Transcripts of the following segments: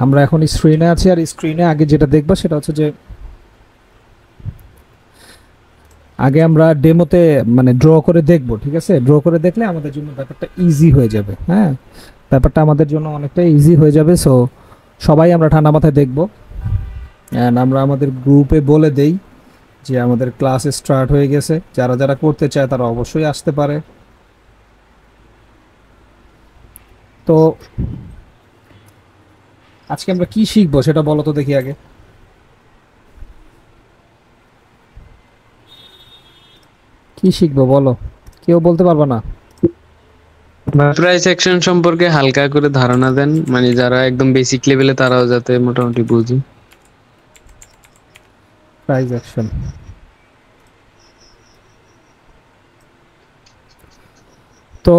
আমরা এখন স্ক্রিনে আছি, আর স্ক্রিনে আগে যেটা দেখবা সেটা হচ্ছে যে আগে আমরা ডেমোতে মানে ড্র করে দেখব, ঠিক আছে? ড্র করে দেখলে আমাদের জন্য ব্যাপারটা ইজি হয়ে যাবে। হ্যাঁ, ব্যাপারটা আমাদের জন্য অনেকটা ইজি হয়ে যাবে। সো সবাই আমরা ঠান্ডা মাথায় দেখব, অ্যান্ড আমরা আমাদের গ্রুপে বলে দেই যে আমাদের ক্লাস স্টার্ট হয়ে গেছে। যারা যারা করতে চায় তারা অবশ্যই আসতে পারে। তো আজকে আমরা কি শিখবো সেটা বলো তো দেখি আগে। কি শিখবো বলো, কেউ বলতে পারবে না? প্রাইস অ্যাকশন সম্পর্কে হালকা করে ধারণা দেন, মানে যারা একদম বেসিক লেভেলে তারাও যাতে মোটামুটি বুঝে। প্রাইস অ্যাকশন, তো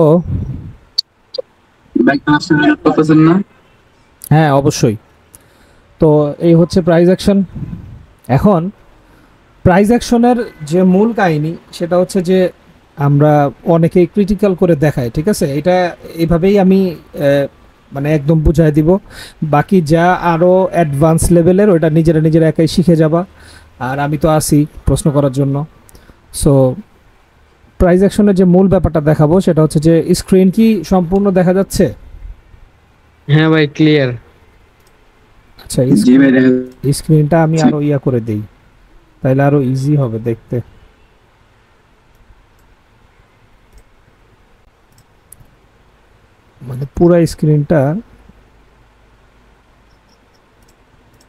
ভাই ক্লাসটা রিপোর্ট করতেছেন না? হ্যাঁ অবশ্যই। তো এই হচ্ছে প্রাইস অ্যাকশন। এখন প্রাইস অ্যাকশনের যে মূল কাহিনী সেটা হচ্ছে যে আমরা অনেকেই ক্রিটিক্যাল করে দেখাই, ঠিক আছে? এটা এইভাবেই আমি মানে একদম বুঝাই দিব। বাকি যা আরও অ্যাডভান্স লেভেলের ওটা নিজেরা নিজেরা একাই শিখে যাবা, আর আমি তো আসি প্রশ্ন করার জন্য। সো প্রাইস অ্যাকশনের যে মূল ব্যাপারটা দেখাবো সেটা হচ্ছে যে স্ক্রিন কি সম্পূর্ণ দেখা যাচ্ছে? হ্যাঁ ভাই, ক্লিয়ার। আচ্ছা, জি ভাই দেখা স্ক্রিনটা আমি যাচ্ছে। আরো ইয়া করে দেই, তাইলে আরো ইজি হবে দেখতে। মানে পুরো স্ক্রিনটা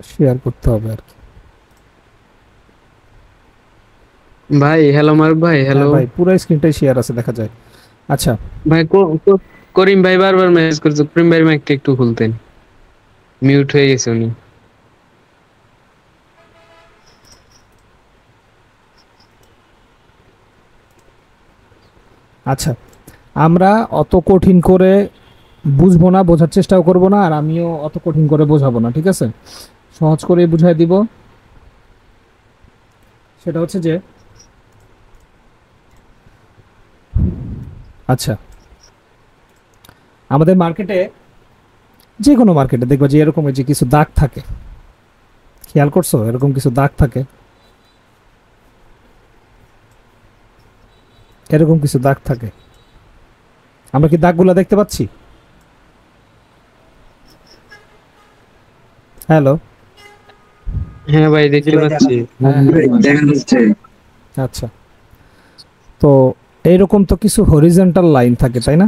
শেয়ার করতে হবে আর কি। ভাই হ্যালো, মারুফ ভাই হ্যাঁ হ্যালো। ভাই, পুরো স্ক্রিনটাই শেয়ার আছে, দেখা যায়। আচ্ছা ভাই করিম ভাই বারবার মেসেজ করছে, করিম ভাই মাইকটা একটু খুলতেন, মিউট হয়ে গেছে উনি। আচ্ছা, আমরা অত কঠিন করে বুঝবো না, বোঝার চেষ্টাও করব না, আর আমিও অত কঠিন করে বোঝাবো না, ঠিক আছে? সহজ করে বুঝাই দিব। সেটা হচ্ছে যে আচ্ছা, আমাদের মার্কেটে, যে কোনো মার্কেটে দেখবা যে এরকম যে কিছু দাগ থাকে, খেয়াল করছো? এরকম কিছু দাগ থাকে, এরকম কিছু দাগ থাকে। আমরা কি দাগগুলো দেখতে পাচ্ছি? হ্যালো? হ্যাঁ ভাই জি দেখতে ভাই পাচ্ছি। হ্যাঁ হ্যাঁ, দেখা যাচ্ছে। আচ্ছা। তো এইরকম তো কিছু হরিজন্টাল লাইন থাকে, তাই না?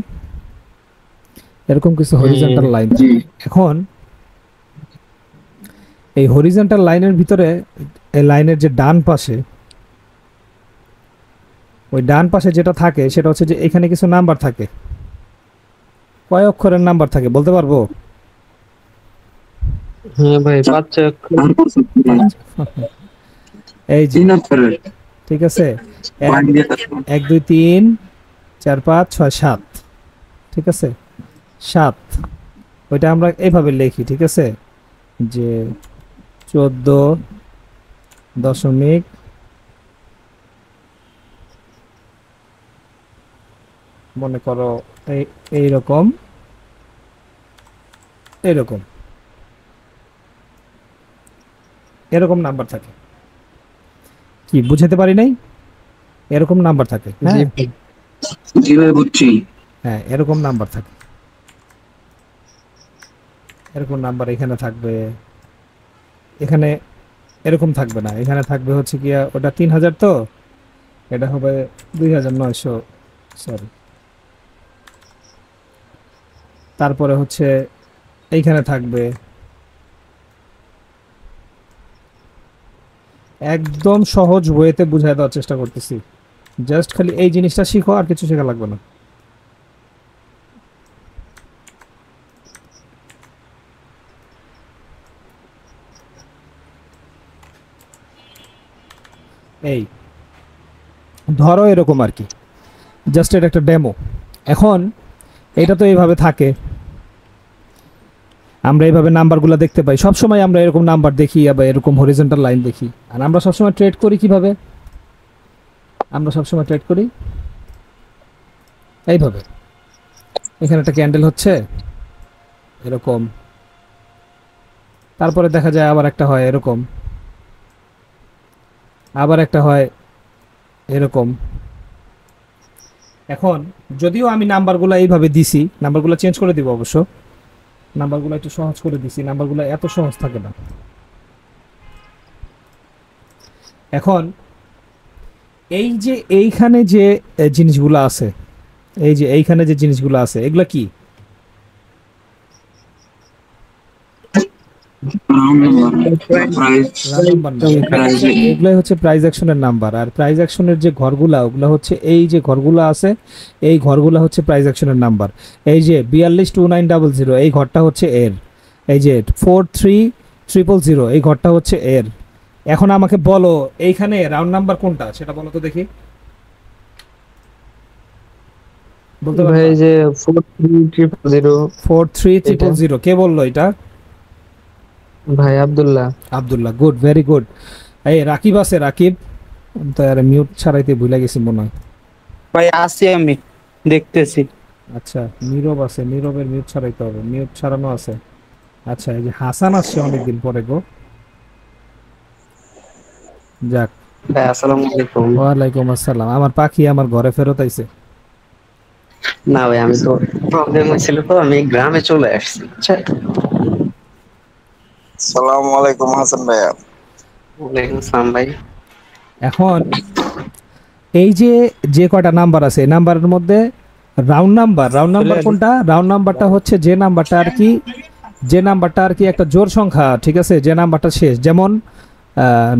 এরকম কিছু হরিজন্টাল হ্যাঁ। লাইন জি থাকে। এখন এই হরিজন্টাল লাইনের ভিতরে, এই লাইনের যে ডান পাশে, ওই ডান পাশে যেটা থাকে সেটা হচ্ছে যে এখানে কিছু নাম্বার থাকে। কয় অক্ষরের নাম্বার থাকে বলতে পারবো? হ্যাঁ ভাই, 5 অক্ষর। আর করছেন কি? এই যে, তিন অক্ষরের ঠিক আছে, এক পয়েন্ট দিয়ে কাজ করুন। 1 2 3 4 5 6 7, ঠিক আছে? 7, ওইটা আমরা এইভাবে লিখি, ঠিক আছে? যে 14 মনে করো এই এইরকম, এরকম এরকম নাম্বার থাকে। কি বুঝাতে পারি নাই? এরকম নাম্বার থাকে, জি হ্যাঁ। ভাই। জি ভাই বুঝছি। হ্যাঁ, এরকম নাম্বার থাকে, এরকম নাম্বার এখানে থাকবে। এখানে এরকম থাকবে না, এখানে থাকবে হচ্ছে গিয়া ওটা 3000, তো এটা হবে 2900, সরি। তারপরে হচ্ছে এইখানে থাকবে, একদম সহজ ওয়েতে বুঝাই দেওয়ার চেষ্টা করতেছি। জাস্ট খালি এই জিনিসটা শিখো, আর কিছু শেখা লাগবে না। এই ধরো এরকম আর কি, জাস্ট এটা একটা ডেমো। এখন এটা তো এইভাবে থাকে, আমরা এইভাবে নাম্বারগুলো দেখতে পাই সব সময়, আমরা এরকম নাম্বার দেখি, আবার এরকম হরিজন্টাল লাইন দেখি। আর আমরা সবসময় ট্রেড করি কিভাবে? আমরা সবসময় ট্রেড করি এইভাবে। এখানে একটা ক্যান্ডেল হচ্ছে এরকম, তারপরে দেখা যায় আবার একটা হয় এরকম, আবার একটা হয় এরকম। এখন যদিও আমি নাম্বারগুলো এইভাবে দিছি, নাম্বারগুলো চেঞ্জ করে দিব অবশ্য, নাম্বারগুলো একটু সহজ করে দিছি, নাম্বারগুলো এত সহজ থাকে না। এখন এই যে এইখানে যে জিনিসগুলো আছে, এই যে এইখানে যে জিনিসগুলো আছে এগুলা কি? Round number, price, round number না, প্রাইস, এগুলাই হচ্ছে প্রাইজ অ্যাকশনের নাম্বার। আর প্রাইজ অ্যাকশনের যে ঘরগুলা ওগুলা হচ্ছে এই যে ঘরগুলো আছে, এই ঘরগুলা হচ্ছে প্রাইজ অ্যাকশনের নাম্বার। এই যে 422900 এই ঘরটা হচ্ছে এর, এই যে 43000 এই ঘরটা হচ্ছে এর। এখন আমাকে বলো এইখানে রাউন্ড নাম্বার কোনটা সেটা বলো তো দেখি, বলতে ভাই পারবা? যে 43000 43000 কে বললো এটা? ভাই Abdullah. Abdullah, good, very good. এই রাকিব আছে, রাকিব তো আর মিউট ছাড়াইতে ভুলে গেছি মনে হয়। ভাই আছি আমি, দেখতেছি। আচ্ছা, নীরব আছে, নীরবের মিউট ছাড়াইতে হবে, মিউট ছাড়ানো আছে। আচ্ছা, এই যে হাসান আসছে অনেকদিন পরে গো। যাক, ভাই আসসালামু আলাইকুম। ওয়ালাইকুম আসসালাম। আমার পাখি আমার ঘরে ফেরত আইছে। না ভাই, আমি তো প্রবলেম হয়েছিল তো আমি গ্রামে চলে আসছি, বুঝছেন? সালামু আলাইকুম হাসান ভাইয়া। ওয়ালাইকুম আসসালাম ভাই। এখন এই যে যে কয়টা নাম্বার আছে এই নাম্বারের মধ্যে রাউন্ড নাম্বার, রাউন্ড নাম্বার কোনটা? রাউন্ড নাম্বারটা হচ্ছে যে নাম্বারটা আর কি, যে নাম্বারটা আর কি একটা জোড় সংখ্যা, ঠিক আছে, যে নাম্বারটা শেষ। যেমন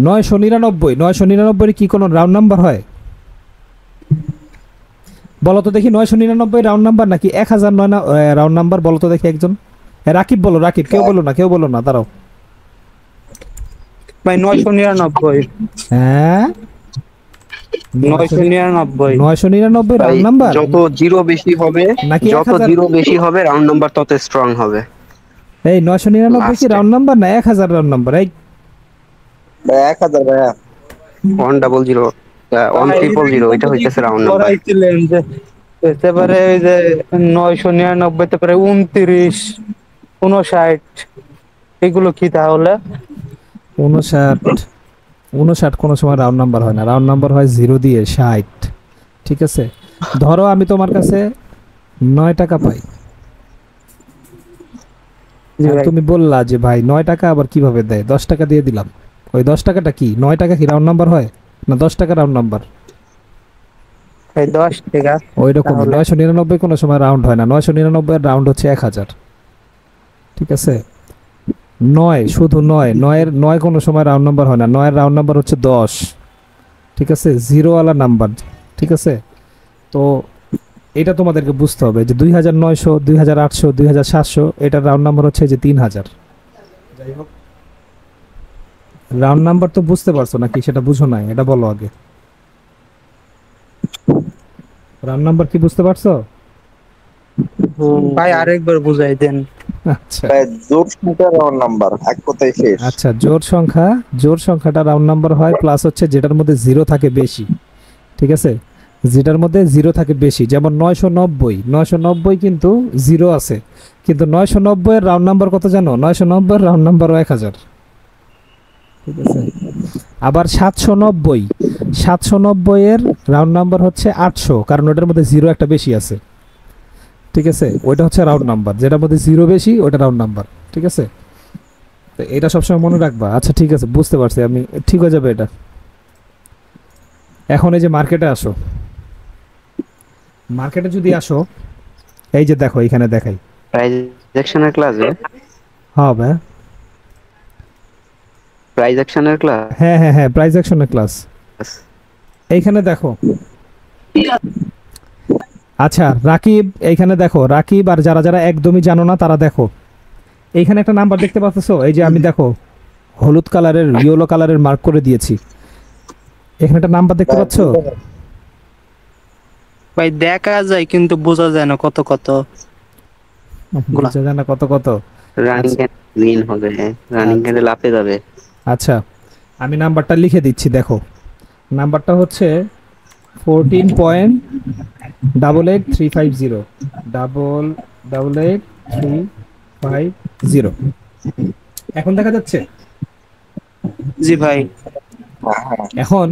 999, 999 কি কোনো রাউন্ড নাম্বার হয়? বলো তো দেখি, 999 রাউন্ড নাম্বার নাকি 1009 রাউন্ড নাম্বার? বলো তো দেখি একজন। রাকিব বলো, রাকিব, কেউ বলো না, কেউ বলো না, দাঁড়াও। ভাই 999। হ্যাঁ, 999 999 রাউন্ড নাম্বার যত জিরো বেশি হবে, নাকি যত 1000? জিরো বেশি হবে রাউন্ড নাম্বার তত স্ট্রং হবে। এই 999 কি Last এ। রাউন্ড নাম্বার না 1000 রাউন্ড নাম্বার? এই 1000 ভাইয়া। 100, 100, এটা হইতেছে রাউন্ড নাম্বার। করাইছিলেন যে এবারে ওই যে 999 তারপরে 29, 59 এগুলো কি তাহলে? 59, 59 কোনো সময় রাউন্ড নাম্বার হয় না, রাউন্ড নাম্বার হয় 0 দিয়ে 60। ঠিক আছে, ধরো আমি তোমার কাছে 9 টাকা পাই, জি আর ভাই। তুমি বললা যে ভাই 9 টাকা আবার কিভাবে দেয়, 10 টাকা দিয়ে দিলাম। ওই 10 টাকাটা কি, 9 টাকা কি রাউন্ড নাম্বার হয় না 10 টাকা রাউন্ড নাম্বার? ভাই 10 টাকা। ওই রকম তাহলে? 999 কোনো সময় রাউন্ড হয় না, 999 এর রাউন্ড হচ্ছে 1000। ঠিক আছে, 9 শুধু 9, 9 কোনো সময় রাউন্ড নাম্বার হয় না, 9 রাউন্ড নাম্বার হচ্ছে 10। ঠিক আছে, জিরো ওয়ালা নাম্বার। ঠিক আছে, তো এটা তোমাদেরকে বুঝতে হবে যে 2900, 2800, 2700 এটার রাউন্ড নাম্বার হচ্ছে যে 3000। যাই হোক, রাউন্ড নাম্বার তো বুঝতে পারছো নাকি সেটা বুঝো নাই, এটা বলো আগে। রাউন্ড নাম্বার কি বুঝতে পারছো? ভাই আরেকবার বুঝাই দেন। আচ্ছা ভাই জোর সংখ্যা রাউন্ড নাম্বার, এক কথায় শেষ। আচ্ছা, জোড় সংখ্যা, জোড় সংখ্যাটা রাউন্ড নাম্বার হয়, প্লাস হচ্ছে যেটার মধ্যে জিরো থাকে বেশি। ঠিক আছে, যেটার মধ্যে জিরো থাকে বেশি, যেমন 990, 990 কিন্তু জিরো আছে, কিন্তু 990 এর রাউন্ড নাম্বার কত জানো? 990 এর রাউন্ড নাম্বারও 1000। ঠিক আছে, আবার 790, 790 এর রাউন্ড নাম্বার হচ্ছে 800, কারণ ওটার মধ্যে জিরো একটা বেশি আছে। ঠিক আছে, ওইটা হচ্ছে রাউন্ড নাম্বার, যেটার মধ্যে জিরো বেশি ওটা রাউন্ড নাম্বার। ঠিক আছে, তো এটা সবসময় মনে রাখবা। আচ্ছা ঠিক আছে, বুঝতে পারছি আমি, ঠিক হয়ে যাবে এটা। এখন এই যে মার্কেটে আসো, মার্কেটে যদি আসো, এই যে দেখো এখানে দেখাই। প্রাইজেকশনের ক্লাসে, হ্যাঁ ভাই, প্রাইজেকশনের ক্লাস। হ্যাঁ হ্যাঁ হ্যাঁ, প্রাইস অ্যাকশনের ক্লাস এইখানে দেখো। আচ্ছা রাকিব, এইখানে দেখো, রাকিব আর যারা যারা একদমই জানো না তারা দেখো, এইখানে একটা নাম্বার দেখতে পাচ্ছো, এই যে আমি দেখো হলুদ কালারের, ইয়েলো কালারের মার্ক করে দিয়েছি, এখানে একটা নাম্বার দেখতে পাচ্ছো? ভাই দেখা যায় কিন্তু বোঝা যায় না কত কত। বোঝা যায় না কত কত? রানিং ক্যান্ডেল উইন হবে, রানিং ক্যান্ডেল আপে যাবে। আচ্ছা, আমি নাম্বারটা লিখে দিচ্ছি, দেখো নাম্বারটা হচ্ছে 14.88350, 888350। এখন দেখা যাচ্ছে? জি ভাই। এখন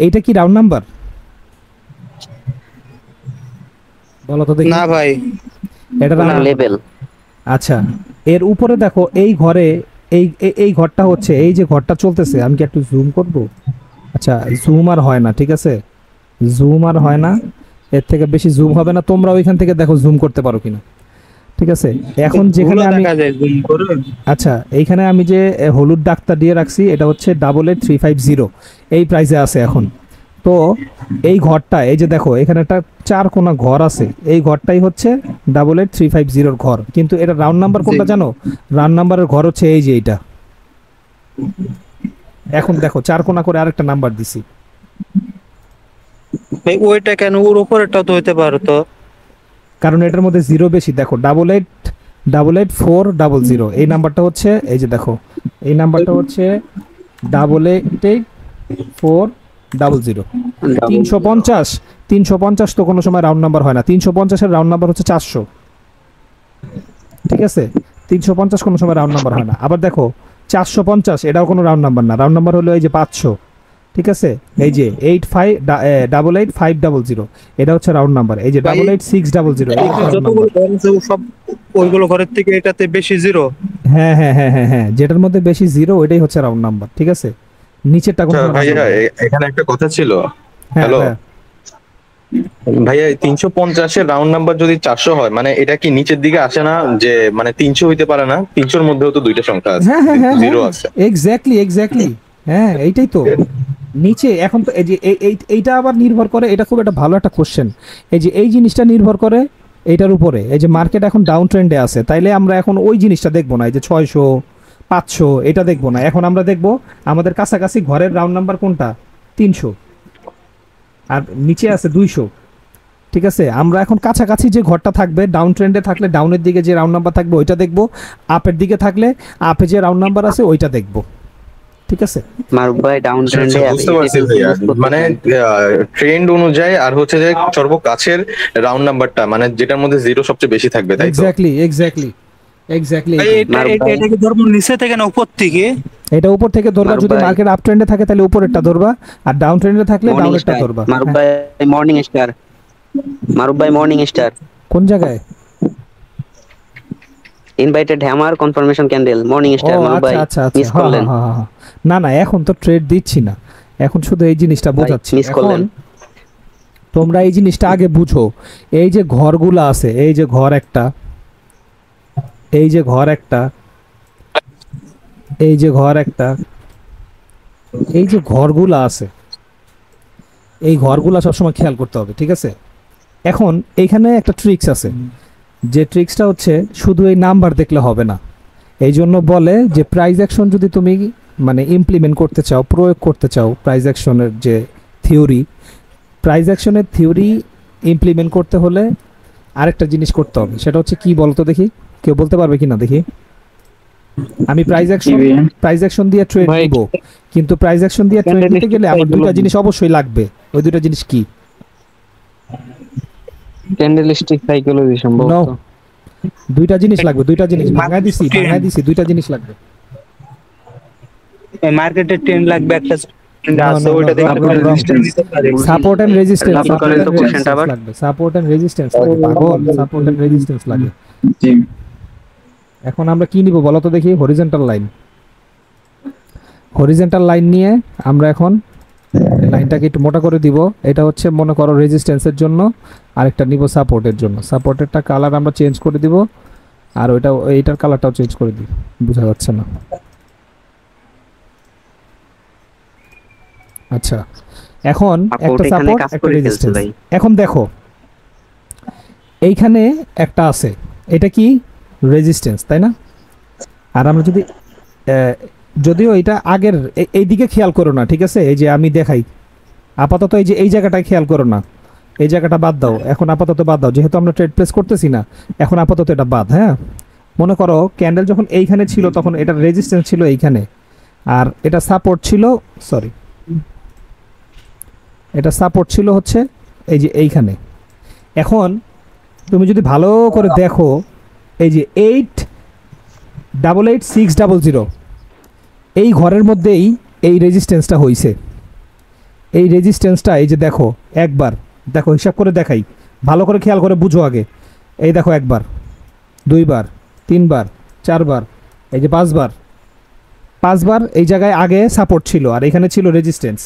এইটা কি রাউন্ড নাম্বার? বলো তো দেখি। না ভাই, এটা না round number। লেভেল। আচ্ছা, এর উপরে দেখো এই ঘরে এই ঘরটা হচ্ছে, এই যে ঘরটা চলতেছে, আমি কি একটু জুম করব? আচ্ছা, জুম আর হয় না, ঠিক আছে, জুম আর হয় না, এর থেকে বেশি জুম হবে না। তোমরা ওইখান থেকে দেখো জুম করতে পারো কিনা, ঠিক আছে। এখন যেখানে ওগুলো আমি, দেখা যায় জুম করে। আচ্ছা এইখানে আমি যে হলুদ ডাক্তার দিয়ে রাখছি, এটা হচ্ছে 88350, এই প্রাইসে আছে এখন। তো এই ঘরটা, এই যে দেখো এখানে একটা 4 কোণা ঘর আছে, এই ঘরটাই হচ্ছে 88350 ঘর, কিন্তু এটা রাউন্ড নাম্বার কোনটা জানো? রাউন্ড নাম্বারের ঘর হচ্ছে এই যে এইটা। এখন দেখো 4 কোণা করে আরেকটা নাম্বার দিছি। ভাই ওইটা কেন, ওর উপরেরটা তো হইতে পারে তো। কারণ এটার মধ্যে জিরো বেশি। দেখো 888400, এই নাম্বারটা হচ্ছে, এই যে দেখো এই নাম্বারটা হচ্ছে 888400। 350 তো কোনো সময় রাউন্ড নাম্বার হয় না। 350-এর রাউন্ড নাম্বার হচ্ছে 400, ঠিক আছে। 350 কোনো সময় রাউন্ড নাম্বার হয় না। আবার দেখো 450, এটাও কোনো রাউন্ড নাম্বার না, রাউন্ড নাম্বার হলো এই যে 500, ঠিক আছে। এই যে 88500, এটা হচ্ছে রাউন্ড নাম্বার। এই যে 88600, এটা হচ্ছে round যতগুলো number। ঘর আছে সব ওইগুলো ঘরের থেকে এটাতে বেশি জিরো। হ্যাঁ হ্যাঁ হ্যাঁ হ্যাঁ হ্যাঁ, যেটার মধ্যে বেশি জিরো ওইটাই হচ্ছে রাউন্ড নাম্বার, ঠিক আছে। নিচেরটা কোনো round ভাইয়া number না। এখানে একটা কথা ছিল। হ্যাঁ হ্যালো হ্যাঁ। ভাইয়া, 350-এর রাউন্ড নাম্বার যদি 400 হয়, মানে এটা কি নিচের দিকে আসে না? যে মানে 300 হইতে পারে না? 300-র মধ্যেও তো দুইটা সংখ্যা আছে, হ্যাঁ হ্যাঁ হ্যাঁ জিরো আছে। এক্স্যাক্টলি, হ্যাঁ এইটাই তো নিচে। এখন তো এই যে এইটা আবার নির্ভর করে, এটা খুব একটা ভালো একটা কোশ্চেন। এই যে এই জিনিসটা নির্ভর করে এইটার উপরে। এই যে মার্কেট এখন ডাউন ট্রেন্ডে আছে, তাইলে আমরা এখন ওই জিনিসটা দেখবো না, এই যে 600 500 এটা দেখবো না। এখন আমরা দেখবো আমাদের কাছাকাছি ঘরের রাউন্ড নাম্বার কোনটা, 300, আর নিচে আছে 200, ঠিক আছে। আমরা এখন কাছাকাছি যে ঘরটা থাকবে, ডাউন ট্রেন্ডে থাকলে ডাউনের দিকে যে রাউন্ড নাম্বার থাকবে ওইটা দেখবো, আপের দিকে থাকলে আপে যে রাউন্ড নাম্বার আছে ওইটা দেখবো, ঠিক আছে। মারুফ ভাই ডাউন আচ্ছা, ট্রেন্ডে বুঝতে পারছি ভাইয়া। মানে ট্রেন্ড অনুযায়ী আর হচ্ছে যে সর্বকাছের রাউন্ড নাম্বারটা, মানে যেটার মধ্যে জিরো সবচেয়ে বেশি থাকবে, তাই তো? এক্স্যাক্টলি। ভাই এটা কি ধর্ম নিচে থেকে না উপর থেকে? এটা উপর থেকে ধরবা, মারুফ যদি ভাই। মার্কেট আপ ট্রেন্ডে থাকে তাহলে উপরেরটা ধরবা, আর ডাউন ট্রেন্ডে থাকলে মর্নিং ডাউনেরটা স্টার, ধরবা। মারুফ হ্যাঁ। ভাই মর্নিং স্টার, মারুফ ভাই মর্নিং স্টার কোন জায়গায়? Invited hammer confirmation candle morning ও স্টার। মারুফ ভাই আচ্ছা মিস হ্যাঁ করলেন হ্যাঁ হ্যাঁ হ্যাঁ। না না, এখন তো ট্রেড দিচ্ছি না, এখন শুধু এই জিনিসটা বোঝাচ্ছি। মিস এখন করলেন। তোমরা এই জিনিসটা আগে বুঝো। এই যে ঘরগুলো আছে, এই যে ঘর একটা, এই যে ঘর একটা, এই যে ঘর একটা, এই যে ঘরগুলো আছে, এই ঘরগুলো সবসময় খেয়াল করতে হবে, ঠিক আছে। এখন এইখানে একটা ট্রিক্স আছে, যে ট্রিক্সটা হচ্ছে শুধু এই নাম্বার দেখলে হবে না। এই জন্য বলে যে প্রাইস অ্যাকশন যদি তুমি মানে ইমপ্লিমেন্ট করতে চাও, প্রয়োগ করতে চাও, প্রাইস অ্যাকশনের যে থিওরি, প্রাইস অ্যাকশনের থিওরি ইমপ্লিমেন্ট করতে হলে আরেকটা জিনিস করতে হবে। সেটা হচ্ছে কি বলতো দেখি, কেউ বলতে পারবে কিনা দেখি। আমি প্রাইস অ্যাকশন দিয়ে ট্রেড ভাই, নিব, কিন্তু প্রাইস অ্যাকশন দিয়ে ট্রেড নিতে গেলে আমার দুটো জিনিস অবশ্যই লাগবে। ওই দুটো জিনিস কি? Candlestick psychology No. সম্ভবত। দুইটা জিনিস লাগবে, দুইটা জিনিস ভাঙায় দিছি, দুইটা জিনিস লাগবে। মার্কেটে ট্রেন্ড লাগবে একটা No, আছে, no, ওইটা no, দেখতে wrong, পারে wrong. resistance দিতে পারে। সাপোর্ট এন্ড রেজিস্ট্যান্স, আপনি করেন তো কোশ্চেনটা আবার। লাগবে, সাপোর্ট এন্ড রেজিস্ট্যান্স লাগবে, পাগল, সাপোর্ট এন্ড রেজিস্ট্যান্স লাগে। এখন আমরা কি নিব বলো তো দেখি? Horizontal line. হরিজন্টাল লাইন নিয়ে আমরা এখন লাইনটাকে একটু মোটা করে দিব। এটা হচ্ছে মনে করো রেজিস্ট্যান্সের জন্য, আরেকটা নিব সাপোর্টের জন্য। সাপোর্টেরটা কালার আমরা চেঞ্জ করে দিব, আর ওইটা এইটার কালারটাও চেঞ্জ করে দিই, বোঝা যাচ্ছে না। আচ্ছা, এখন Support একটা এখানে সাপোর্ট কাজ একটা করে ফেলছে রেজিস্ট্যান্স। ভাই। এখন দেখো এইখানে একটা আছে, এটা কি রেজিস্ট্যান্স, তাই না? আর আমরা যদি যদিও এটা আগের এই দিকে খেয়াল করো না, ঠিক আছে। এই যে আমি দেখাই আপাতত, এই যে এই জায়গাটায় খেয়াল করো না, এই জায়গাটা বাদ দাও, এখন আপাতত বাদ দাও, যেহেতু আমরা ট্রেড প্লেস করতেছি না এখন আপাতত এটা বাদ। হ্যাঁ, মনে করো ক্যান্ডেল যখন এইখানে ছিল তখন এটা রেজিস্ট্যান্স ছিল এইখানে, আর এটা সাপোর্ট ছিল, সরি এটা সাপোর্ট ছিল হচ্ছে এই যে এইখানে। এখন তুমি যদি ভালো করে দেখো, এই যে 88600 এই ঘরের মধ্যেই এই রেজিস্ট্যান্সটা হইছে। এই রেজিস্ট্যান্সটা এই যে দেখো, একবার দেখো, হিসাব করে দেখাই, ভালো করে খেয়াল করে বুঝো আগে। এই দেখো, একবার, দুইবার, তিনবার, চারবার, এই যে পাঁচবার, পাঁচবার এই জায়গায় আগে সাপোর্ট ছিল আর এখানে ছিল রেজিস্ট্যান্স।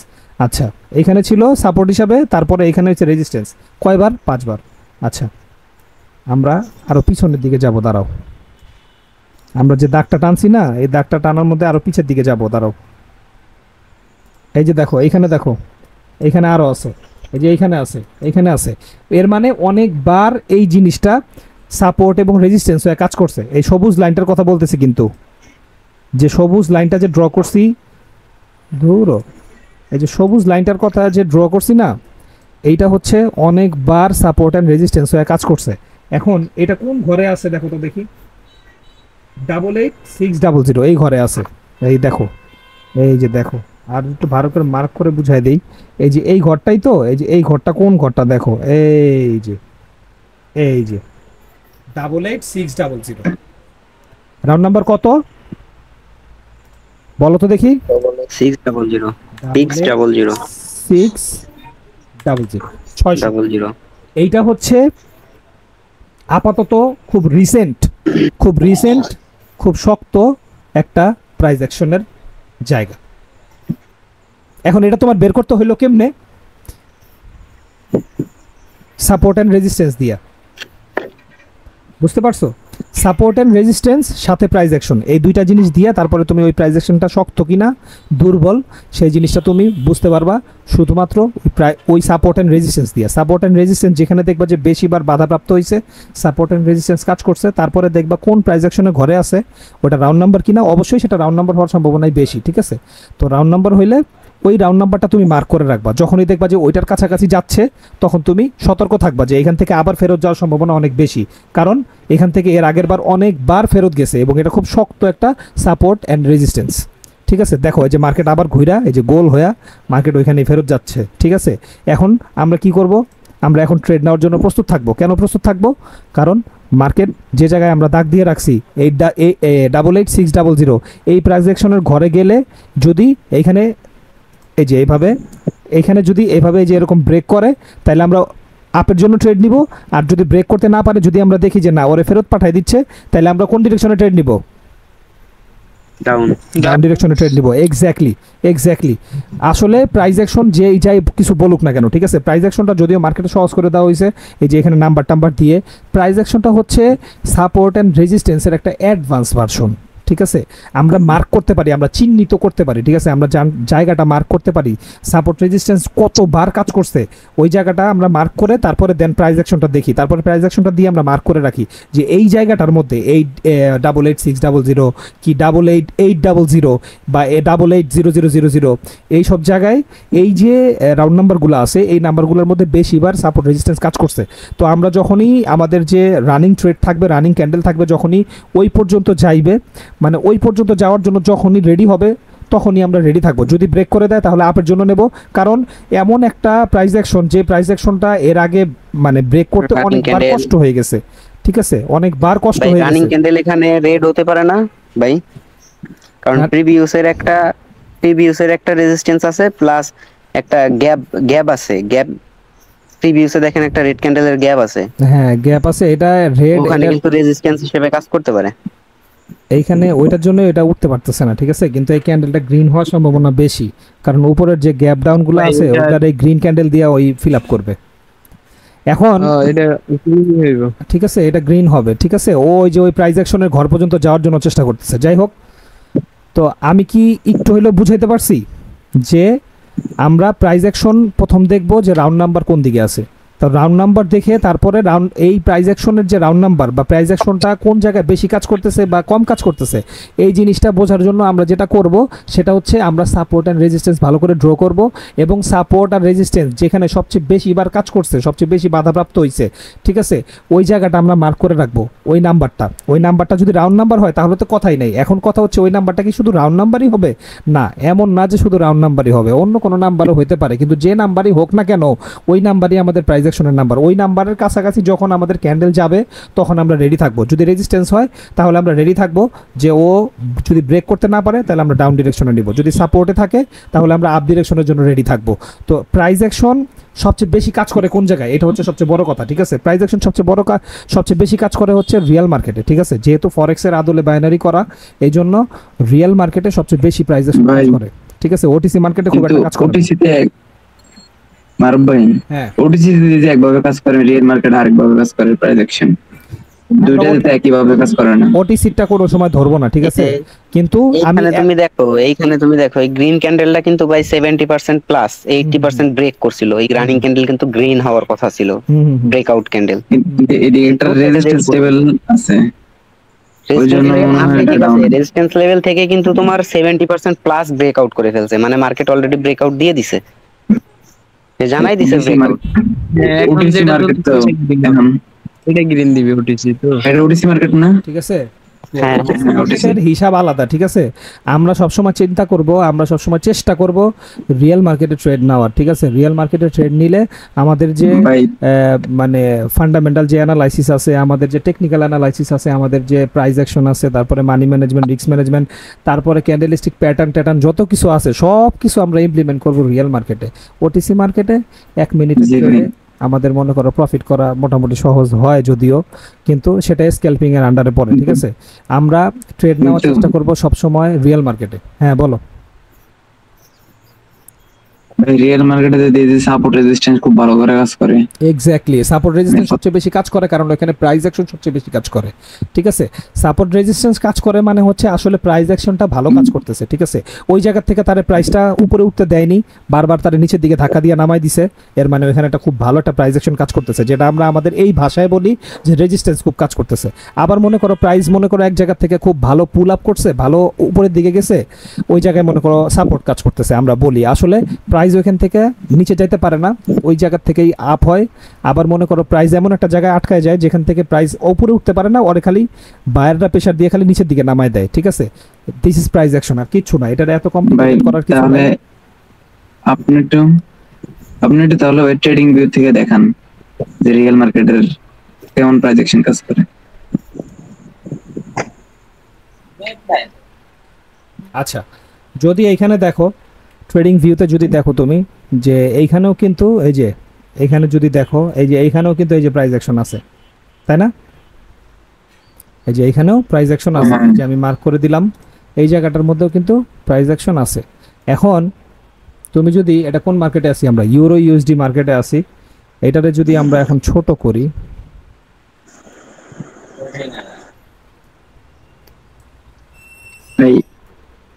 আচ্ছা, এখানে ছিল সাপোর্ট হিসাবে, তারপরে এখানে হচ্ছে রেজিস্ট্যান্স। কয়বার? পাঁচবার। আচ্ছা, আমরা আরও পিছনের দিকে যাব, দাঁড়াও। আমরা যে দাগটা টানছি না, এই দাগটা টানার মধ্যে আরও পিছের দিকে যাব, দাঁড়াও। এই যে দেখো, এইখানে দেখো, এইখানে আরও আছে, এই যে এইখানে আছে, এইখানে আছে। এর মানে অনেকবার এই জিনিসটা সাপোর্ট এবং রেজিস্ট্যান্স হয়ে কাজ করছে। এই সবুজ লাইনটার কথা বলতেছি, কিন্তু যে সবুজ লাইনটা যে ড্র করছি, ধুর, এই যে সবুজ লাইনটার কথা যে ড্র করছি না, এইটা হচ্ছে অনেকবার সাপোর্ট অ্যান্ড রেজিস্ট্যান্স হয়ে কাজ করছে। এখন এটা কোন ঘরে আছে দেখো তো দেখি। 88600 এই ঘরে আছে। এই দেখো, এই যে দেখো, আর একটু ভালো করে মার্ক করে বুঝাই দেই। এই যে এই ঘরটাই তো, এই যে এই ঘরটা কোন ঘরটা দেখো, এই যে 88600 রাউন্ড নাম্বার কত বলো তো দেখি? 600 600 600। এইটা হচ্ছে আপাতত খুব রিসেন্ট, খুব শক্ত একটা প্রাইস অ্যাকশনের জায়গা। এখন এটা তোমার বের করতে হইলো কেমনে? সাপোর্ট অ্যান্ড রেজিস্ট্যান্স দিয়া, বুঝতে পারছো? সাপোর্ট অ্যান্ড রেজিস্ট্যান্স সাথে প্রাইস অ্যাকশন, এই দুইটা জিনিস দিয়া তারপরে তুমি ওই প্রাইস অ্যাকশনটা শক্ত কিনা দুর্বল সেই জিনিসটা তুমি বুঝতে পারবা শুধুমাত্র ওই সাপোর্ট অ্যান্ড রেজিস্ট্যান্স দিয়া। সাপোর্ট অ্যান্ড রেজিস্ট্যান্স যেখানে দেখবা যে বেশিবার বাধাপ্রাপ্ত হয়েছে, সাপোর্ট অ্যান্ড রেজিস্ট্যান্স কাজ করছে, তারপরে দেখবা কোন প্রাইস অ্যাকশনের ঘরে আছে, ওটা রাউন্ড নাম্বার কিনা, অবশ্যই সেটা রাউন্ড নাম্বার হওয়ার সম্ভাবনাই বেশি, ঠিক আছে? তো রাউন্ড নাম্বার হইলে ওই রাউন্ড নাম্বারটা তুমি মার্ক করে রাখবা। যখনই দেখবা যে ওইটার কাছাকাছি যাচ্ছে, তখন তুমি সতর্ক থাকবা যে এখান থেকে আবার ফেরত যাওয়ার সম্ভাবনা অনেক বেশি, কারণ এখান থেকে এর আগের বার অনেকবার ফেরত গেছে এবং এটা খুব শক্ত একটা সাপোর্ট অ্যান্ড রেজিস্ট্যান্স, ঠিক আছে? দেখো, এই যে মার্কেট আবার ঘুরা, এই যে গোল হয়ে মার্কেট ওইখানে ফেরত যাচ্ছে, ঠিক আছে? এখন আমরা কি করব? আমরা এখন ট্রেড নেওয়ার জন্য প্রস্তুত থাকবো। কেন প্রস্তুত থাকবো? কারণ মার্কেট যে জায়গায় আমরা দাগ দিয়ে রাখছি, এই 88600 এই প্রাইস অ্যাকশনের ঘরে গেলে যদি এইখানে এই যে এইখানে যদি এইভাবে যে এরকম ব্রেক করে, তাহলে আমরা আপের জন্য ট্রেড নিব। আর যদি ব্রেক করতে না পারে, যদি আমরা দেখি যে না ওরে ফেরত পাঠাই দিচ্ছে, তাহলে আমরা কোন ডিরেকশনে ট্রেড নিব? ডাউন ডিরেকশনে ট্রেড নিব। এক্স্যাক্টলি। আসলে প্রাইস অ্যাকশন যে যাই কিছু বলুক না কেন, ঠিক আছে, প্রাইস অ্যাকশনটা যদিও মার্কেটে সহজ করে দেওয়া হয়েছে, এই যে এখানে নাম্বার দিয়ে, প্রাইস অ্যাকশনটা হচ্ছে সাপোর্ট অ্যান্ড রেজিস্ট্যান্সের একটা অ্যাডভান্স ভার্সন, ঠিক আছে? আমরা মার্ক করতে পারি, আমরা চিহ্নিত করতে পারি, ঠিক আছে? আমরা জায়গাটা মার্ক করতে পারি, সাপোর্ট রেজিস্ট্যান্স কতবার কাজ করছে ওই জায়গাটা আমরা মার্ক করে তারপরে দেন প্রাইস অ্যাকশনটা দেখি, তারপরে প্রাইস অ্যাকশনটা দিয়ে আমরা মার্ক করে রাখি যে এই জায়গাটার মধ্যে এই 88600 কি 88800 বা 8800000 এই সব জায়গায় এই যে রাউন্ড নাম্বারগুলো আছে, এই নাম্বারগুলোর মধ্যে বেশিবার সাপোর্ট রেজিস্ট্যান্স কাজ করছে। তো আমরা যখনই আমাদের যে রানিং ট্রেড থাকবে, রানিং ক্যান্ডেল থাকবে, যখনই ওই পর্যন্ত যাইবে, মানে ওই পর্যন্ত যাওয়ার জন্য যখনই রেডি হবে, তখনই আমরা রেডি থাকবো। যদি ব্রেক করে দেয় তাহলে আপের জন্য নেব, কারণ এমন একটা প্রাইস অ্যাকশন, যে প্রাইস অ্যাকশনটা এর আগে মানে ব্রেক করতে অনেকবার কষ্ট হয়ে গেছে, ঠিক আছে? অনেকবার কষ্ট হয়ে গেছে। রানিং ক্যান্ডেল এখানে রেড হতে পারে না ভাই, কারণ প্রিভিয়াসের একটা রেজিস্ট্যান্স আছে, প্লাস একটা গ্যাপ আছে। প্রিভিয়াসে দেখেন একটা রেড ক্যান্ডেলের গ্যাপ আছে। হ্যাঁ, গ্যাপ আছে, এটা রেড, ওখানে কিন্তু রেজিস্ট্যান্স হিসেবে কাজ করতে পারে। এইখানে ওইটার জন্য এটা উঠতে পারতেছে না, ঠিক আছে? কিন্তু এই ক্যান্ডেলটা গ্রিন হওয়ার সম্ভাবনা বেশি, কারণ উপরের যে গ্যাপ ডাউনগুলো আছে ওটার এই গ্রিন ক্যান্ডেল দিয়ে ওই ফিল আপ করবে। এখন এটা হইব, ঠিক আছে, এটা গ্রিন হবে, ঠিক আছে? ওই যে ওই প্রাইস অ্যাকশনের ঘর পর্যন্ত যাওয়ার জন্য চেষ্টা করতেছে। যাই হোক, তো আমি কি একটু হইলেও বুঝাইতে পারছি যে আমরা প্রাইস অ্যাকশন প্রথম দেখব যে রাউন্ড নাম্বার কোন দিকে আছে। তো রাউন্ড নাম্বার দেখে তারপরে এই প্রাইস অ্যাকশনের যে রাউন্ড নাম্বার বা প্রাইস অ্যাকশনটা কোন জায়গায় বেশি কাজ করতেছে বা কম কাজ করতেছে, এই জিনিসটা বোঝার জন্য আমরা যেটা করব সেটা হচ্ছে আমরা সাপোর্ট অ্যান্ড রেজিস্ট্যান্স ভালো করে ড্র করব, এবং সাপোর্ট আর রেজিস্ট্যান্স যেখানে সবচেয়ে বেশি বার কাজ করছে, সবচেয়ে বেশি বাধাপ্রাপ্ত হয়েছে, ঠিক আছে, ওই জায়গাটা আমরা মার্ক করে রাখবো। ওই নাম্বারটা যদি রাউন্ড নাম্বার হয় তাহলে তো কথাই নেই। এখন কথা হচ্ছে ওই নাম্বারটা কি শুধু রাউন্ড নাম্বারই হবে? না, এমন না যে শুধু রাউন্ড নাম্বারই হবে, অন্য কোনো নাম্বারও হতে পারে, কিন্তু যে নাম্বারই হোক না কেন ওই নাম্বারই আমাদের প্রাইস অ্যাকশনের নাম্বার। ওই নাম্বারের কাছাকাছি যখন আমাদের ক্যান্ডেল যাবে তখন আমরা রেডি থাকবো। যদি রেজিস্ট্যান্স হয় তাহলে আমরা রেডি থাকবো যে ও যদি ব্রেক করতে না পারে তাহলে আমরা ডাউন ডিরেকশনে নিব। যদি সাপোর্টে থাকে তাহলে আমরা আপ ডিরেকশনের জন্য রেডি থাকবো। তো প্রাইস অ্যাকশন সবচেয়ে বেশি কাজ করে কোন জায়গায়, এটা হচ্ছে সবচেয়ে বড় কথা, ঠিক আছে? প্রাইস অ্যাকশন সবচেয়ে বেশি কাজ করে হচ্ছে রিয়েল মার্কেটে, ঠিক আছে? যেহেতু ফরেক্সের আদলে বাইনারি করা, এই জন্য রিয়েল মার্কেটে সবচেয়ে বেশি প্রাইস অ্যাকশন কাজ করে, ঠিক আছে? ওটিসি মার্কেটে খুব একটা কাজ করে না। ওটিসিতে মারুফ ভাই, হ্যাঁ, ওটিসিতে যে একভাবে কাজ করে, রিয়েল মার্কেট আরেকভাবে কাজ করে, প্রাইস অ্যাকশন দুইটাতে তো একইভাবে কাজ করে না। ওটিসিটা কোনো সময় ধরবো না, ঠিক আছে? কিন্তু আমি এইখানে তুমি দেখো এই গ্রিন ক্যান্ডেলটা কিন্তু ভাই 70% প্লাস 80% ব্রেক করছিল। এই রানিং ক্যান্ডেল কিন্তু গ্রিন হওয়ার কথা ছিল, ব্রেকআউট ক্যান্ডেল। কিন্তু এদিকে একটা রেজিস্ট্যান্স লেভেল আছে, ওই জন্য মনে হয় এটা ডাউন। রেজিস্ট্যান্স লেভেল থেকে কিন্তু তোমার 70% প্লাস ব্রেকআউট করে ফেলছে, মানে মার্কেট অলরেডি ব্রেকআউট দিয়ে দিছে, জানাই দিছে ব্রেকআউট। ওটিসি মার্কেট তো এখন এটা গ্রিন দিবে ওটিসি তো, এটা ওটিসি মার্কেট না, ঠিক আছে? হ্যাঁ, ওটিসির হিসাব আলাদা, ঠিক আছে? আমরা সবসময় চিন্তা করব, আমরা সবসময় চেষ্টা করব রিয়েল মার্কেটে ট্রেড নেওয়ার, ঠিক আছে? রিয়েল মার্কেটে ট্রেড নিলে আমাদের যে ভাই মানে ফান্ডামেন্টাল যে অ্যানালাইসিস আছে, আমাদের যে টেকনিক্যাল অ্যানালাইসিস আছে, আমাদের যে প্রাইস অ্যাকশন আছে, তারপরে মানি ম্যানেজমেন্ট, রিস্ক ম্যানেজমেন্ট, তারপরে ক্যান্ডেলিস্টিক প্যাটার্ন যত কিছু আছে সব কিছু আমরা ইমপ্লিমেন্ট করব রিয়েল মার্কেটে। ওটিসি মার্কেটে 1 মিনিট আমাদের মনে করো প্রফিট করা মোটামুটি সহজ হয় যদিও, কিন্তু সেটা স্ক্যালপিং এর আন্ডারে পড়ে, ঠিক আছে? আমরা ট্রেড নেওয়ার চেষ্টা করব সব সময় রিয়েল মার্কেটে। হ্যাঁ বলো। রিয়েল মার্কেটে যে সাপোর্ট রেজিস্ট্যান্স খুব ভালো করে কাজ করে। এক্স্যাক্টলি, সাপোর্ট রেজিস্ট্যান্স সবচেয়ে বেশি কাজ করে কারণ এখানে প্রাইস অ্যাকশন সবচেয়ে বেশি কাজ করে, ঠিক আছে? সাপোর্ট রেজিস্ট্যান্স কাজ করে মানে হচ্ছে আসলে প্রাইস অ্যাকশনটা ভালো কাজ করতেছে, ঠিক আছে? ওই জায়গা থেকে তার প্রাইসটা উপরে উঠতে দেয়নি, বারবার তার নিচের দিকে ধাক্কা দিয়ে নামাই দিছে, এর মানে এখানে একটা খুব ভালো একটা প্রাইস অ্যাকশন কাজ করতেছে, যেটা আমরা আমাদের এই ভাষায় বলি যে রেজিস্ট্যান্স খুব কাজ করতেছে। আবার মনে করো প্রাইস মনে করো এক জায়গা থেকে খুব ভালো পুল আপ করছে, ভালো উপরের দিকে গেছে, ওই জায়গায় মনে করো সাপোর্ট কাজ করতেছে। আমরা বলি আসলে প্রাইস ওইখান থেকে নিচে যাইতে পারে না, ওই জায়গা থেকেই আপ হয়। আবার মনে করো প্রাইস এমন একটা জায়গায় আটকায় যায় যেখান থেকে প্রাইস উপরে উঠতে পারে না, ওরে খালি বায়াররা প্রেসার দিয়ে খালি নিচের দিকে নামায় দেয়, ঠিক আছে? দিস ইজ প্রাইস অ্যাকশন, আর কিচ্ছু না, এটা এত কমপ্লিকেটেড করার কিছু তাহলে নাই। আপনি একটু তাহলে ওই ট্রেডিং ভিউ থেকে দেখান যে রিয়েল মার্কেটের কেমন প্রাইস অ্যাকশন কাজ করে। আচ্ছা, যদি এইখানে দেখো ট্রেডিং ভিউতে যদি দেখো তুমি যে এইখানেও কিন্তু এই যে এইখানে যদি দেখো এই যে এইখানেও কিন্তু এই যে প্রাইস অ্যাকশন আছে, তাই না? এই যে এইখানেও প্রাইস অ্যাকশন আছে, যে আমি মার্ক করে দিলাম, এই জায়গাটার মধ্যেও কিন্তু প্রাইস অ্যাকশন আছে। এখন তুমি যদি এটা কোন মার্কেটে আছি আমরা, ইউরো ইউএসডি মার্কেটে আছি, এটারে যদি আমরা এখন ছোট করি, ভাই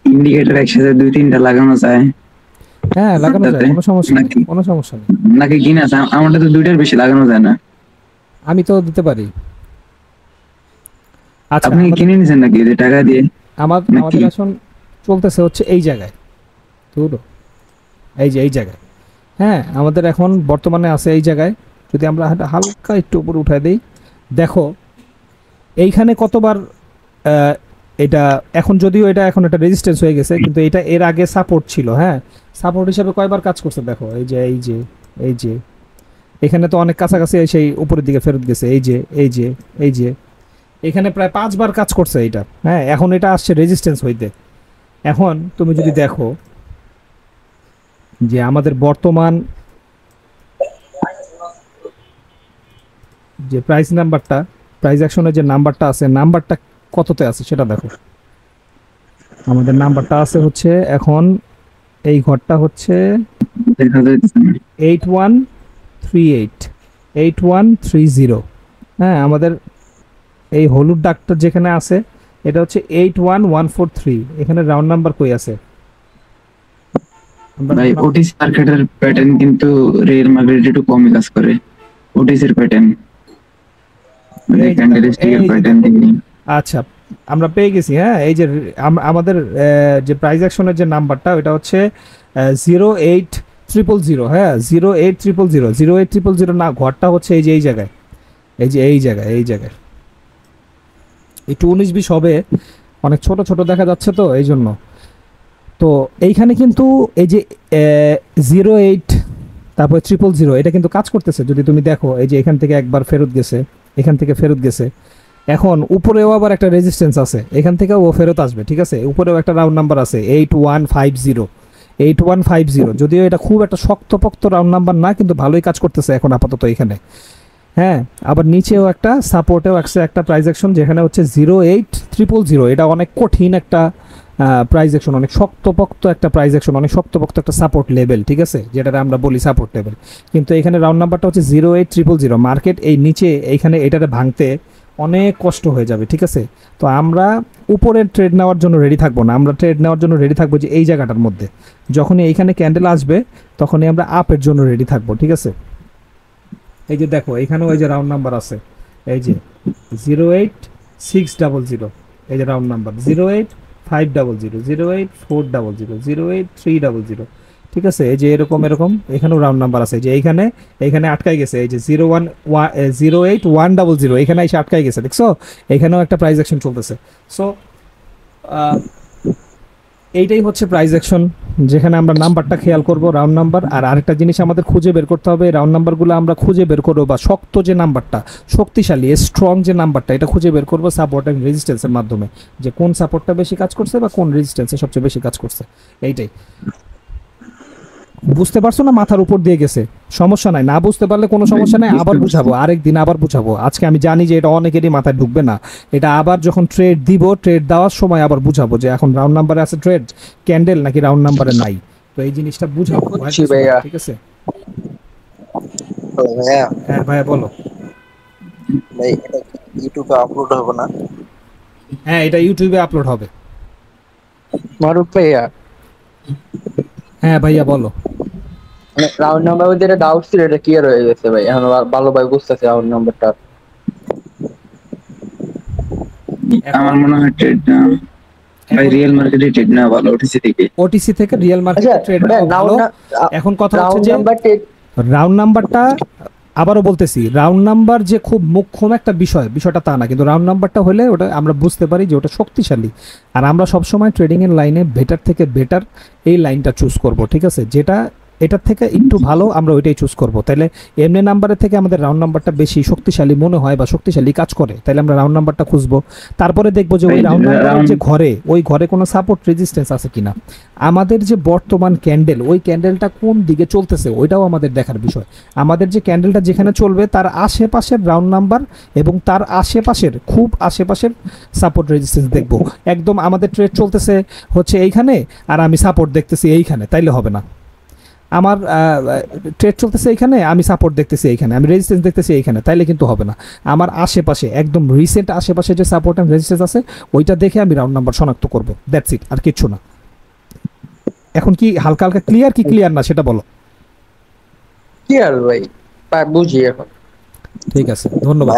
ইন্ডিকেটর একসাথে 2-3টা লাগানো যায় হ্যাঁ লাগানো যায়, কোনো সমস্যা নেই, নাকি? কোনো সমস্যা নেই। নাকি কিনা আছে? আমারটা তো 2টার বেশি লাগানো যায় না। আমি তো দিতে পারি। আচ্ছা, আপনি কি কিনে নিছেন নাকি যে টাকা দিয়ে? আমাদের এখন চলতেছে হচ্ছে এই জায়গায়, এই যে এই জায়গায়, হ্যাঁ আমাদের এখন বর্তমানে আছে এই জায়গায়। যদি আমরা হালকা একটু উপরে উঠাই দিই, দেখো এইখানে কতবার এটা এখন, যদিও এটা এখন একটা রেজিস্ট্যান্স হয়ে গেছে, কিন্তু এটা এর আগে সাপোর্ট ছিল। হ্যাঁ, সাপোর্ট হিসেবে কয়বার কাজ করছে দেখো, এই যে এই যে এই যে এখানে তো অনেক কাছাকাছি সেই উপরের দিকে ফেরত গেছে, এই যে এই যে এই যে এখানে প্রায় 5 বার কাজ করছে এটা। হ্যাঁ, এখন এটা আসছে রেজিস্ট্যান্স হইতে। এখন তুমি যদি দেখো যে আমাদের বর্তমান যে প্রাইস নাম্বারটা, প্রাইস অ্যাকশনের যে নাম্বারটা আছে, নাম্বারটা কততে আছে সেটা দেখো। আমাদের নাম্বারটা আছে হচ্ছে এখন এই ঘরটা হচ্ছে দেখা যাচ্ছে না। 8138 হ্যাঁ, আমাদের এই হলুদ ডাকটা যেখানে আছে এটা হচ্ছে 81143। এখানে রাউন্ড নাম্বার কই আছে? ভাই ওটিসি মার্কেটের প্যাটার্ন কিন্তু রিয়েল মার্কেটে একটু কমই কাজ করে। ওটিসির প্যাটার্ন মানে ক্যান্ডেলস্টিকের প্যাটার্ন দিয়ে। আচ্ছা, আমরা পেয়ে গেছি। হ্যাঁ, এই যে আমাদের যে প্রাইস অ্যাকশনের যে নাম্বারটা ওটা হচ্ছে 08000। হ্যাঁ, 08000 না, ঘরটা হচ্ছে এই যে এই জায়গায়, এই যে এই জায়গায়, এই জায়গায় একটু 19-20 হবে, অনেক ছোট ছোট দেখা যাচ্ছে তো এই জন্য। তো এইখানে কিন্তু এই যে 08, তারপর 000 এটা কিন্তু কাজ করতেছে, যদি তুমি দেখো এই যে এখান থেকে একবার ফেরত গেছে, এখান থেকে ফেরত গেছে। এখন উপরেও আবার একটা রেজিস্ট্যান্স আছে, এখান থেকেও ও ফেরত আসবে, ঠিক আছে। উপরেও একটা রাউন্ড নাম্বার আছে 8150, যদিও এটা খুব একটা শক্তপোক্ত রাউন্ড নাম্বার না, কিন্তু ভালোই কাজ করতেছে এখন আপাতত এখানে। হ্যাঁ, আবার নিচেও একটা সাপোর্টেও একটা প্রাইস অ্যাকশন যেখানে হচ্ছে 08000, এটা অনেক কঠিন একটা প্রাইস অ্যাকশন, অনেক শক্তপোক্ত একটা প্রাইস অ্যাকশন, অনেক শক্তপোক্ত একটা সাপোর্ট লেভেল, ঠিক আছে, যেটা আমরা বলি সাপোর্ট লেভেল। কিন্তু এখানে রাউন্ড নাম্বারটা হচ্ছে 08000। মার্কেট এই নিচে এইখানে এটারে ভাঙতে অনেক কষ্ট হয়ে যাবে, ঠিক আছে। তো আমরা উপরের ট্রেড নেওয়ার জন্য রেডি থাকবো না, আমরা ট্রেড নেওয়ার জন্য রেডি থাকবো যে এই জায়গাটার মধ্যে যখনই এইখানে ক্যান্ডেল আসবে তখনই আমরা আপের জন্য রেডি থাকবো, ঠিক আছে। এই যে দেখো এখানেও এই যে রাউন্ড নাম্বার আছে, এই যে 08600, এই যে রাউন্ড নাম্বার 08500, 08400, 08300, ঠিক আছে। এই যে এরকম এরকম এখানেও রাউন্ড নাম্বার আছে, যে এইখানে আটকাই গেছে, এই যে 08100, এখানে এসে আটকাই গেছে, দেখছো, এখানেও একটা প্রাইস অ্যাকশন চলতেছে। সো এইটাই হচ্ছে প্রাইস অ্যাকশন, যেখানে আমরা নাম্বারটা খেয়াল করব, রাউন্ড নাম্বার। আর আরেকটা জিনিস আমাদের খুঁজে বের করতে হবে, রাউন্ড নাম্বারগুলো আমরা খুঁজে বের করবো, বা শক্ত যে নাম্বারটা, শক্তিশালী স্ট্রং যে নাম্বারটা, এটা খুঁজে বের করবো সাপোর্ট অ্যান্ড রেজিস্ট্যান্সের মাধ্যমে, যে কোন সাপোর্টটা বেশি কাজ করছে বা কোন রেজিস্ট্যান্সে সবচেয়ে বেশি কাজ করছে। এইটাই বুঝতে পারছো না? মাথার উপর দিয়ে গেছে, সমস্যা নাই, না বুঝতে পারলে কোনো সমস্যা নাই, আবার বুঝাবো, আরেকদিন আবার বুঝাবো। আজকে আমি জানি যে এটা অনেকেরই মাথায় ঢুকবে না, এটা আবার যখন ট্রেড দিব, ট্রেড দেওয়ার সময় আবার বুঝাবো যে এখন রাউন্ড নাম্বারে আছে ট্রেড ক্যান্ডেল নাকি রাউন্ড নাম্বারে নাই। তো এই জিনিসটা বুঝাবো, ঠিক আছে। তো ভাইয়া, হ্যাঁ ভাইয়া বলো। ভাই এটা কি ইউটিউবে আপলোড হবে না? হ্যাঁ, এটা ইউটিউবে আপলোড হবে। মারুফ ভাইয়া, হ্যাঁ ভাইয়া বলো। রাউন্ড নাম্বার মধ্যে একটা ডাউট ছিল, এটা ক্লিয়ার হয়ে গেছে ভাই, এখন ভালো ভাই বুঝতেছি রাউন্ড নাম্বারটা। আমার মনে হয় ট্রেড না ভাই, রিয়েল মার্কেটে ট্রেড না ভালো, ওটিসি থেকে রিয়েল মার্কেটে ট্রেড ভালো। এখন কথা হচ্ছে যে রাউন্ড নাম্বারটা, আবারও বলতেছি, রাউন্ড নাম্বার যে খুব মুখ্যম একটা বিষয়টা তা না, কিন্তু রাউন্ড নাম্বারটা হলে ওটা আমরা বুঝতে পারি যে ওটা শক্তিশালী। আর আমরা সবসময় ট্রেডিং এর লাইনে বেটার থেকে বেটার এই লাইনটা চুজ করব, ঠিক আছে, যেটা এটার থেকে একটু ভালো আমরা ওইটাই চুজ করব। তাহলে এমনি নাম্বারের থেকে আমাদের রাউন্ড নাম্বারটা বেশি শক্তিশালী মনে হয় বা শক্তিশালী কাজ করে, তাহলে আমরা রাউন্ড নাম্বারটা খুঁজবো। তারপরে দেখবো যে ওই রাউন্ড নাম্বারের যে ওই ঘরে কোনো সাপোর্ট রেজিস্ট্যান্স আছে কিনা, আমাদের যে বর্তমান ক্যান্ডেল, ওই ক্যান্ডেলটা কোন দিকে চলতেছে ওইটাও আমাদের দেখার বিষয়। আমাদের যে ক্যান্ডেলটা যেখানে চলবে তার আশেপাশের রাউন্ড নাম্বার এবং তার খুব আশেপাশের সাপোর্ট রেজিস্ট্যান্স দেখবো। একদম আমাদের ট্রেড চলতেছে হচ্ছে এইখানে আর আমি সাপোর্ট দেখতেছি এইখানে, তাইলে হবে না। আমার ট্রেড চলতেছে এইখানে, আমি সাপোর্ট দেখতেছি এইখানে, আমি রেজিস্ট্যান্স দেখতেছি এইখানে, তাইলে কিন্তু হবে না। আমার আশেপাশে একদম রিসেন্ট আশেপাশে যে সাপোর্ট অ্যান্ড রেজিস্ট্যান্স আছে ওইটা দেখে আমি রাউন্ড নাম্বার শনাক্ত করব, দ্যাটস ইট, আর কিচ্ছু না। এখন কি হালকা হালকা ক্লিয়ার কি ক্লিয়ার না সেটা বলো। ক্লিয়ার ভাই, বুঝি এখন। ঠিক আছে, ধন্যবাদ।